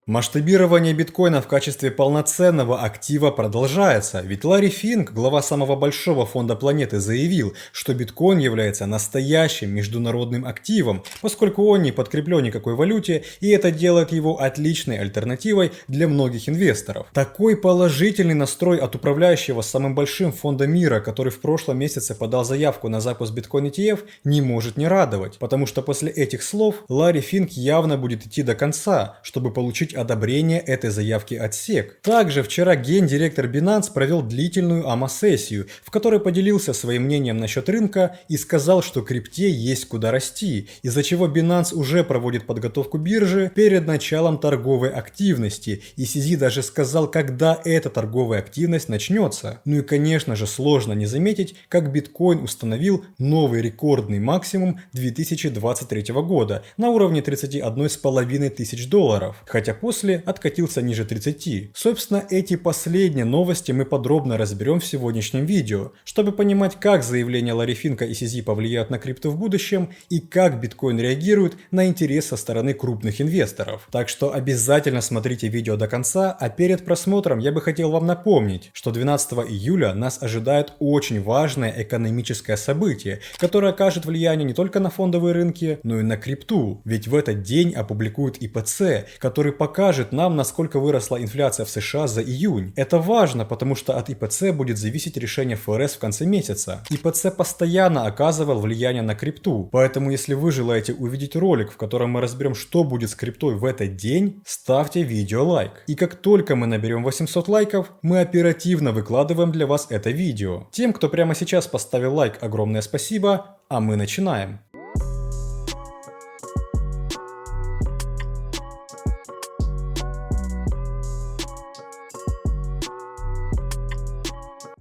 Масштабирование биткоина в качестве полноценного актива продолжается, ведь Ларри Финк, глава самого большого фонда планеты, заявил, что биткоин является настоящим международным активом, поскольку он не подкреплен никакой валюте, и это делает его отличной альтернативой для многих инвесторов. Такой положительный настрой от управляющего самым большим фондом мира, который в прошлом месяце подал заявку на запуск биткоин ETF, не может не радовать, потому что после этих слов Ларри Финк явно будет идти до конца, чтобы получить одобрение этой заявки от SEC. Также вчера гендиректор Binance провел длительную АМА-сессию, в которой поделился своим мнением насчет рынка и сказал, что крипте есть куда расти, из-за чего Binance уже проводит подготовку биржи перед началом торговой активности, и CZ даже сказал, когда эта торговая активность начнется. Ну и конечно же сложно не заметить, как биткоин установил новый рекордный максимум 2023 года на уровне 31,5 тысяч долларов, хотя после откатился ниже 30. Собственно, эти последние новости мы подробно разберем в сегодняшнем видео, чтобы понимать, как заявления Ларри Финка и CZ повлияют на крипту в будущем и как биткоин реагирует на интерес со стороны крупных инвесторов. Так что обязательно смотрите видео до конца, а перед просмотром я бы хотел вам напомнить, что 12 июля нас ожидает очень важное экономическое событие, которое окажет влияние не только на фондовые рынки, но и на крипту. Ведь в этот день опубликуют ИПЦ, который покажет нам, насколько выросла инфляция в США за июнь. Это важно, потому что от ИПЦ будет зависеть решение ФРС в конце месяца. ИПЦ постоянно оказывал влияние на крипту, поэтому если вы желаете увидеть ролик, в котором мы разберем, что будет с криптой в этот день, ставьте видео лайк. И как только мы наберем 800 лайков, мы оперативно выкладываем для вас это видео. Тем, кто прямо сейчас поставил лайк, огромное спасибо, а мы начинаем.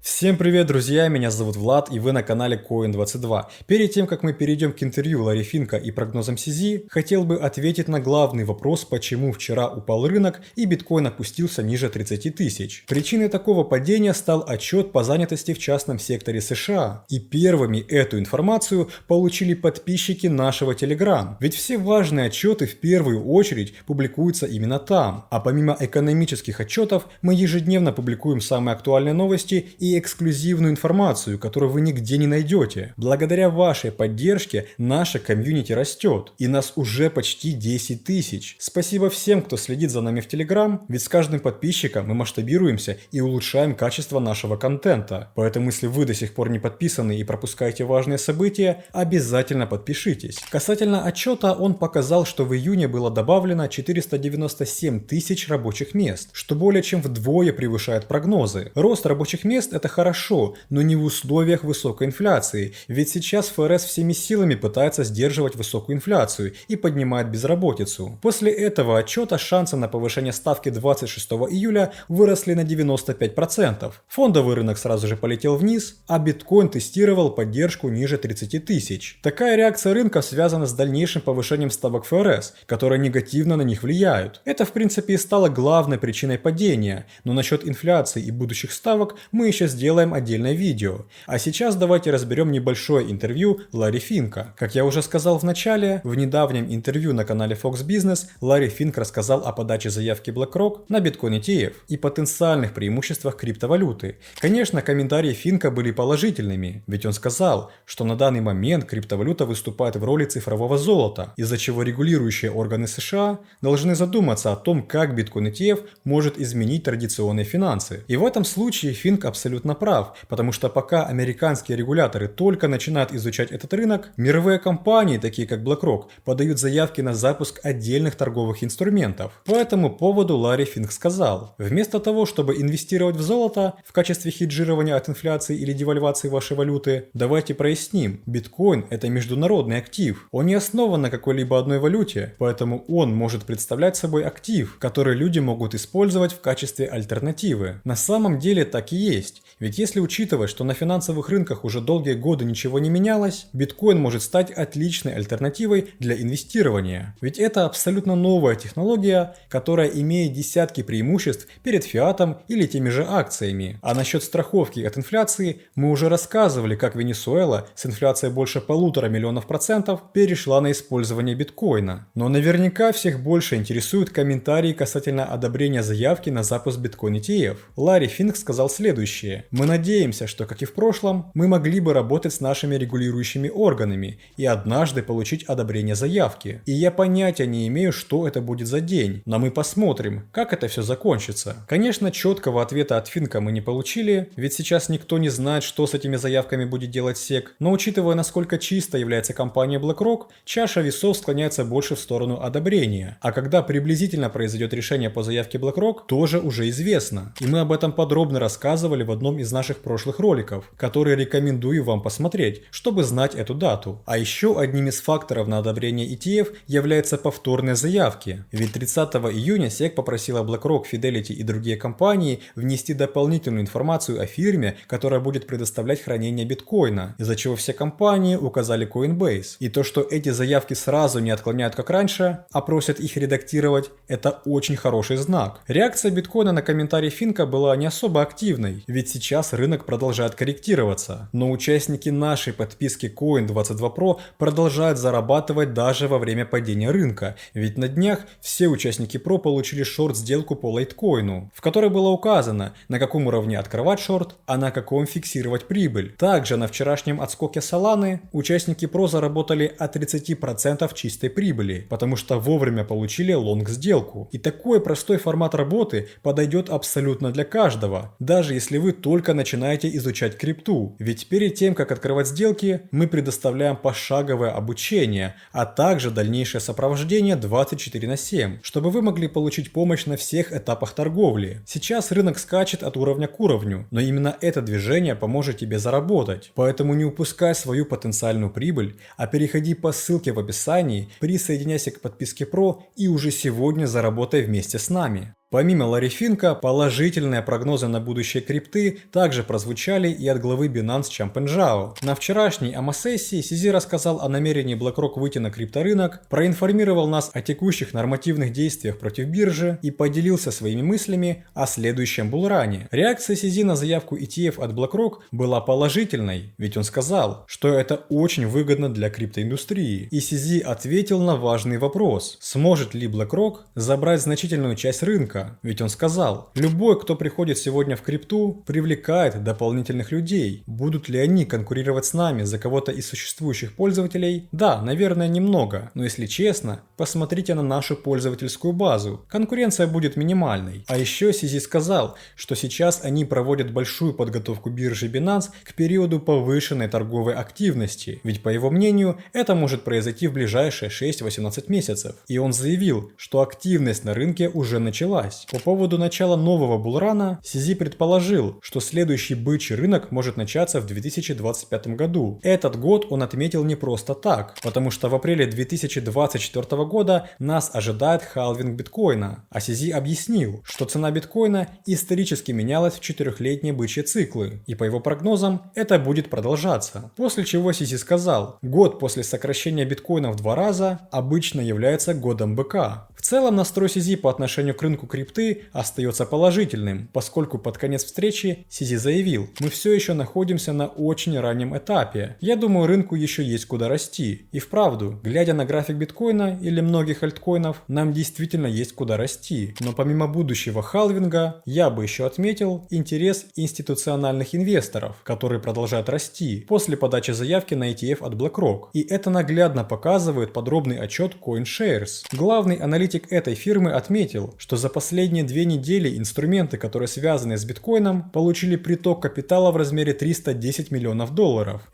Всем привет, друзья, меня зовут Влад, и вы на канале Coin22. Перед тем, как мы перейдем к интервью Ларри Финка и прогнозам CZ, хотел бы ответить на главный вопрос, почему вчера упал рынок и биткоин опустился ниже 30 тысяч. Причиной такого падения стал отчет по занятости в частном секторе США. И первыми эту информацию получили подписчики нашего Telegram. Ведь все важные отчеты в первую очередь публикуются именно там. А помимо экономических отчетов, мы ежедневно публикуем самые актуальные новости и эксклюзивную информацию, которую вы нигде не найдете. Благодаря вашей поддержке наша комьюнити растет, и нас уже почти 10 тысяч. Спасибо всем, кто следит за нами в Telegram, ведь с каждым подписчиком мы масштабируемся и улучшаем качество нашего контента. Поэтому если вы до сих пор не подписаны и пропускаете важные события, обязательно подпишитесь. Касательно отчета, он показал, что в июне было добавлено 497 тысяч рабочих мест, что более чем вдвое превышает прогнозы. Рост рабочих мест – это хорошо, но не в условиях высокой инфляции, ведь сейчас ФРС всеми силами пытается сдерживать высокую инфляцию и поднимает безработицу. После этого отчета шансы на повышение ставки 26 июля выросли на 95%. Фондовый рынок сразу же полетел вниз, а биткоин тестировал поддержку ниже 30 тысяч. Такая реакция рынка связана с дальнейшим повышением ставок ФРС, которые негативно на них влияют. Это в принципе и стало главной причиной падения, но насчет инфляции и будущих ставок мы еще сделаем отдельное видео. А сейчас давайте разберем небольшое интервью Ларри Финка. Как я уже сказал в начале, в недавнем интервью на канале Fox Business Ларри Финк рассказал о подаче заявки BlackRock на биткоин ETF и потенциальных преимуществах криптовалюты. Конечно, комментарии Финка были положительными, ведь он сказал, что на данный момент криптовалюта выступает в роли цифрового золота, из-за чего регулирующие органы США должны задуматься о том, как биткоин ETF может изменить традиционные финансы. И в этом случае Финк абсолютно прав, потому что пока американские регуляторы только начинают изучать этот рынок, мировые компании, такие как BlackRock, подают заявки на запуск отдельных торговых инструментов. По этому поводу Ларри Финк сказал: вместо того, чтобы инвестировать в золото в качестве хеджирования от инфляции или девальвации вашей валюты, давайте проясним, биткоин – это международный актив. Он не основан на какой-либо одной валюте, поэтому он может представлять собой актив, который люди могут использовать в качестве альтернативы. На самом деле так и есть. Ведь если учитывать, что на финансовых рынках уже долгие годы ничего не менялось, биткоин может стать отличной альтернативой для инвестирования. Ведь это абсолютно новая технология, которая имеет десятки преимуществ перед фиатом или теми же акциями. А насчет страховки от инфляции мы уже рассказывали, как Венесуэла с инфляцией больше 1,5 миллиона процентов перешла на использование биткоина. Но наверняка всех больше интересуют комментарии касательно одобрения заявки на запуск биткоин ETF. Ларри Финк сказал следующее: «Мы надеемся, что, как и в прошлом, мы могли бы работать с нашими регулирующими органами и однажды получить одобрение заявки. И я понятия не имею, что это будет за день, но мы посмотрим, как это все закончится». Конечно, четкого ответа от Финка мы не получили, ведь сейчас никто не знает, что с этими заявками будет делать SEC, но учитывая, насколько чисто является компания BlackRock, чаша весов склоняется больше в сторону одобрения. А когда приблизительно произойдет решение по заявке BlackRock, тоже уже известно. И мы об этом подробно рассказывали в одном из наших прошлых роликов, который рекомендую вам посмотреть, чтобы знать эту дату. А еще одним из факторов на одобрение ETF являются повторные заявки. Ведь 30 июня SEC попросила BlackRock, Fidelity и другие компании внести дополнительную информацию о фирме, которая будет предоставлять хранение биткоина, из-за чего все компании указали Coinbase. И то, что эти заявки сразу не отклоняют как раньше, а просят их редактировать, это очень хороший знак. Реакция биткоина на комментарий Финка была не особо активной, ведь сейчас рынок продолжает корректироваться. Но участники нашей подписки Coin22 Pro продолжают зарабатывать даже во время падения рынка, ведь на днях все участники Pro получили шорт-сделку по лайткоину, в которой было указано, на каком уровне открывать шорт, а на каком фиксировать прибыль. Также на вчерашнем отскоке Solana участники Pro заработали от 30% чистой прибыли, потому что вовремя получили лонг-сделку. И такой простой формат работы подойдет абсолютно для каждого, даже если вы только начинаете изучать крипту. Ведь перед тем, как открывать сделки, мы предоставляем пошаговое обучение, а также дальнейшее сопровождение 24/7, чтобы вы могли получить помощь на всех этапах торговли. Сейчас рынок скачет от уровня к уровню, но именно это движение поможет тебе заработать. Поэтому не упускай свою потенциальную прибыль, а переходи по ссылке в описании, присоединяйся к подписке Pro и уже сегодня заработай вместе с нами. Помимо Ларри Финка, положительные прогнозы на будущее крипты также прозвучали и от главы Binance Чangпен Чжао. На вчерашней АМА-сессии CZ рассказал о намерении BlackRock выйти на крипторынок, проинформировал нас о текущих нормативных действиях против биржи и поделился своими мыслями о следующем булране. Реакция CZ на заявку ETF от BlackRock была положительной, ведь он сказал, что это очень выгодно для криптоиндустрии. И CZ ответил на важный вопрос: сможет ли BlackRock забрать значительную часть рынка? Ведь он сказал: любой, кто приходит сегодня в крипту, привлекает дополнительных людей. Будут ли они конкурировать с нами за кого-то из существующих пользователей? Да, наверное, немного. Но если честно, посмотрите на нашу пользовательскую базу. Конкуренция будет минимальной. А еще CZ сказал, что сейчас они проводят большую подготовку биржи Binance к периоду повышенной торговой активности. Ведь по его мнению, это может произойти в ближайшие 6-18 месяцев. И он заявил, что активность на рынке уже началась. По поводу начала нового булрана, CZ предположил, что следующий бычий рынок может начаться в 2025 году. Этот год он отметил не просто так, потому что в апреле 2024 года нас ожидает халвинг биткоина. А CZ объяснил, что цена биткоина исторически менялась в 4-летние бычьи циклы, и по его прогнозам это будет продолжаться. После чего CZ сказал: год после сокращения биткоина в 2 раза обычно является годом быка. В целом настрой CZ по отношению к рынку крипты остается положительным, поскольку под конец встречи CZ заявил: мы все еще находимся на очень раннем этапе. Я думаю, рынку еще есть куда расти. И вправду, глядя на график биткоина или многих альткоинов, нам действительно есть куда расти. Но помимо будущего халвинга, я бы еще отметил интерес институциональных инвесторов, которые продолжают расти после подачи заявки на ETF от BlackRock. И это наглядно показывает подробный отчет CoinShares. Главный аналитик этой фирмы отметил, что за последние 2 недели инструменты, которые связаны с биткоином, получили приток капитала в размере $310 миллионов.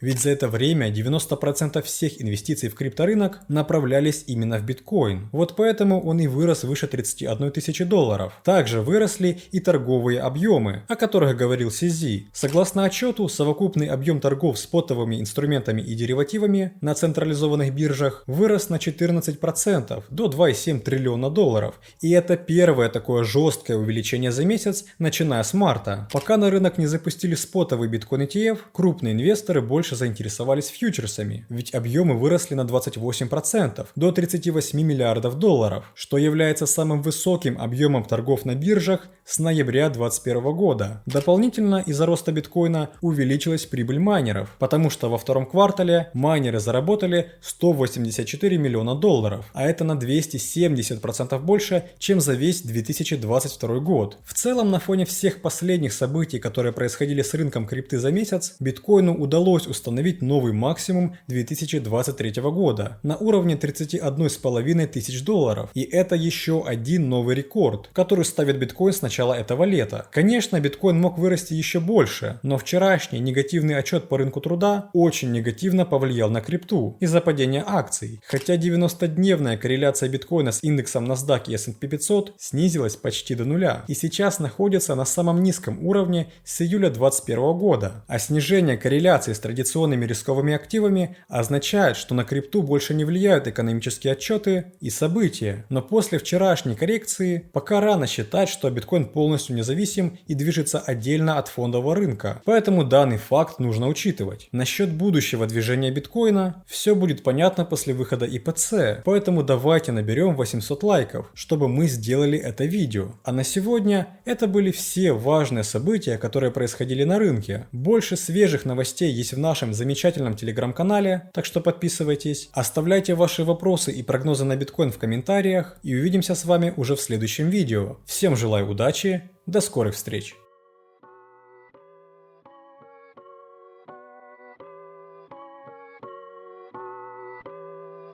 Ведь за это время 90% всех инвестиций в крипторынок направлялись именно в биткоин. Вот поэтому он и вырос выше $31 тысячи. Также выросли и торговые объемы, о которых говорил CZ. Согласно отчету, совокупный объем торгов спотовыми инструментами и деривативами на централизованных биржах вырос на 14% до $2,7 триллиона. И это первое такое жесткое увеличение за месяц, начиная с марта. Пока на рынок не запустили спотовый биткоин ETF, крупные инвесторы больше заинтересовались фьючерсами, ведь объемы выросли на 28% до 38 миллиардов долларов, что является самым высоким объемом торгов на биржах с ноября 2021 года. Дополнительно из-за роста биткоина увеличилась прибыль майнеров, потому что во втором квартале майнеры заработали 184 миллиона долларов, а это на 270% больше, чем за весь 2022 год. В целом, на фоне всех последних событий, которые происходили с рынком крипты за месяц, биткоину удалось установить новый максимум 2023 года на уровне 31,5 тысяч долларов, и это еще один новый рекорд, который ставит биткоин с начала этого лета. Конечно, биткоин мог вырасти еще больше, но вчерашний негативный отчет по рынку труда очень негативно повлиял на крипту из-за падения акций, хотя 90-дневная корреляция биткоина с индексом NASDAQ и S&P 500 снизилась почти до нуля и сейчас находится на самом низком уровне с июля 2021 года, а снижение корреляции с традиционными рисковыми активами означает, что на крипту больше не влияют экономические отчеты и события, но после вчерашней коррекции пока рано считать, что биткоин полностью независим и движется отдельно от фондового рынка, поэтому данный факт нужно учитывать. Насчет будущего движения биткоина все будет понятно после выхода ИПЦ, поэтому давайте наберем 800 лайков, чтобы мы сделали это видео. А на сегодня это были все важные события, которые происходили на рынке. Больше свежих новостей есть в нашем замечательном телеграм-канале, так что подписывайтесь, оставляйте ваши вопросы и прогнозы на биткоин в комментариях и увидимся с вами уже в следующем видео. Всем желаю удачи, до скорых встреч!